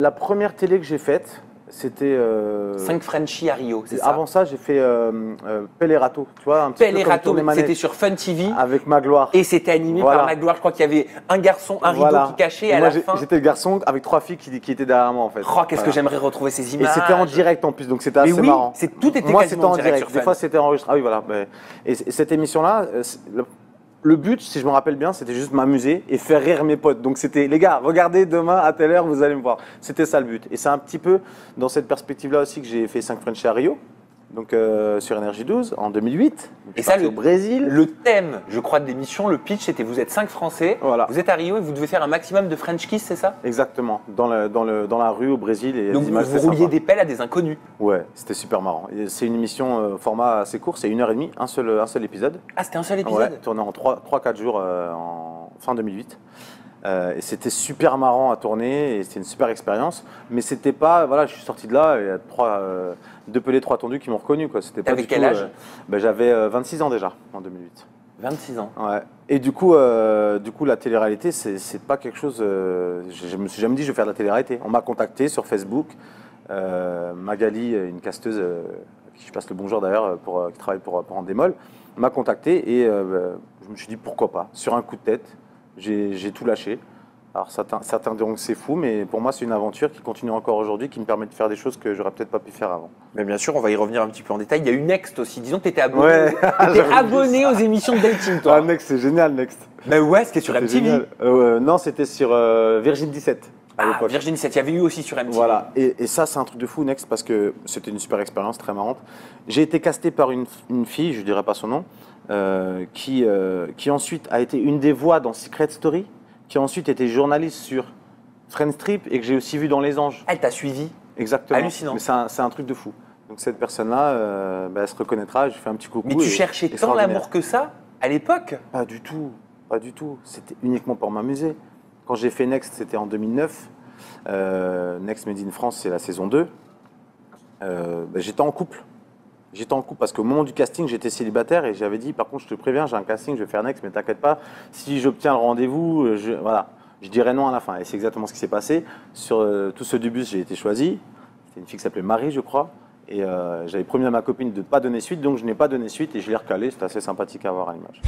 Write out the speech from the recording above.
La première télé que j'ai faite, c'était... 5 Frenchies à Rio, c'est ça? Avant ça, j'ai fait Pelle et Râteau, tu vois, un petit Pelle peu et comme Râteau, Tourner Manège, c'était sur Fun TV. avec Magloire. Et c'était animé Voilà. par Magloire. Je crois qu'il y avait un garçon, un rideau Voilà. qui cachait Et à moi, la fin. j'étais le garçon avec 3 filles qui étaient derrière moi en fait. Oh, qu'est-ce que Voilà. j'aimerais retrouver ces Et images. c'était en direct en plus, donc c'était Mais assez oui, marrant. tout était Moi, quasiment c'était en direct direct. sur Des Fun. fois, c'était enregistré. Ah oui, voilà. Et cette émission-là, le but, si je me rappelle bien, c'était juste m'amuser et faire rire mes potes. Donc c'était, les gars, regardez demain à telle heure, vous allez me voir. C'était ça le but. Et c'est un petit peu dans cette perspective-là aussi que j'ai fait 5 French à Rio, donc sur Énergie 12 en 2008. Et ça, au Brésil. Le thème, je crois, de l'émission, le pitch, c'était vous êtes 5 Français, Voilà. vous êtes à Rio et vous devez faire un maximum de French kiss, c'est ça? Exactement, dans la rue au Brésil. Et Donc les images, vous c'était rouliez sympa. des pelles à des inconnus. Ouais, c'était super marrant. Et c'est une émission format assez court, c'est 1h30, un seul épisode. Ah, c'était un seul Ouais, épisode? tourné en 3-4 jours en fin 2008. Et c'était super marrant à tourner et c'était une super expérience. Mais c'était pas, voilà, je suis sorti de là et il y a 2 pelés, 3 tondus qui m'ont reconnu, quoi. C'était pas T'avais du quel tout, âge? j'avais 26 ans déjà en 2008. 26 ans. Ouais. Et du coup, la télé-réalité, c'est pas quelque chose. Je me suis jamais dit je vais faire de la télé-réalité. On m'a contacté sur Facebook. Magali, une casteuse à qui je passe le bonjour d'ailleurs, qui travaille pour Endemol, m'a contacté et je me suis dit pourquoi pas. Sur un coup de tête, j'ai tout lâché. Alors certains diront que c'est fou, mais pour moi c'est une aventure qui continue encore aujourd'hui, qui me permet de faire des choses que j'aurais peut-être pas pu faire avant. Mais bien sûr, on va y revenir un petit peu en détail. Il y a eu Next aussi. Disons que tu étais abonné, Ouais. t'étais abonné aux émissions de dating, toi. Ah, Next, c'est génial, Next. Mais ouais, c'était sur C'est MTV. génial. Non, c'était sur Virgin 17 à Ah, l'époque. Virgin 7, il y avait eu aussi sur MTV. Voilà, et ça c'est un truc de fou Next parce que c'était une super expérience très marrante. J'ai été casté par une fille, je ne dirai pas son nom, qui ensuite a été une des voix dans Secret Story, qui a ensuite été journaliste sur Friends Trip et que j'ai aussi vu dans Les Anges. Elle t'a suivi. Exactement. Hallucinant. Mais c'est un truc de fou. Donc cette personne-là, elle se reconnaîtra, je lui fais un petit coucou. Mais tu et- cherchais tant extraordinaire. l'amour que ça à l'époque? Pas du tout, pas du tout. C'était uniquement pour m'amuser. Quand j'ai fait Next, c'était en 2009. Next Made in France, c'est la saison 2. J'étais en couple. J'étais en couple parce qu'au moment du casting, j'étais célibataire et j'avais dit, par contre, je te préviens, j'ai un casting, je vais faire Next, mais t'inquiète pas, si j'obtiens le rendez-vous, voilà, je dirai non à la fin. Et c'est exactement ce qui s'est passé. Sur tout ce bus, j'ai été choisi. C'était une fille qui s'appelait Marie, je crois. Et j'avais promis à ma copine de ne pas donner suite, donc je n'ai pas donné suite et je l'ai recalé. C'était assez sympathique à voir à l'image.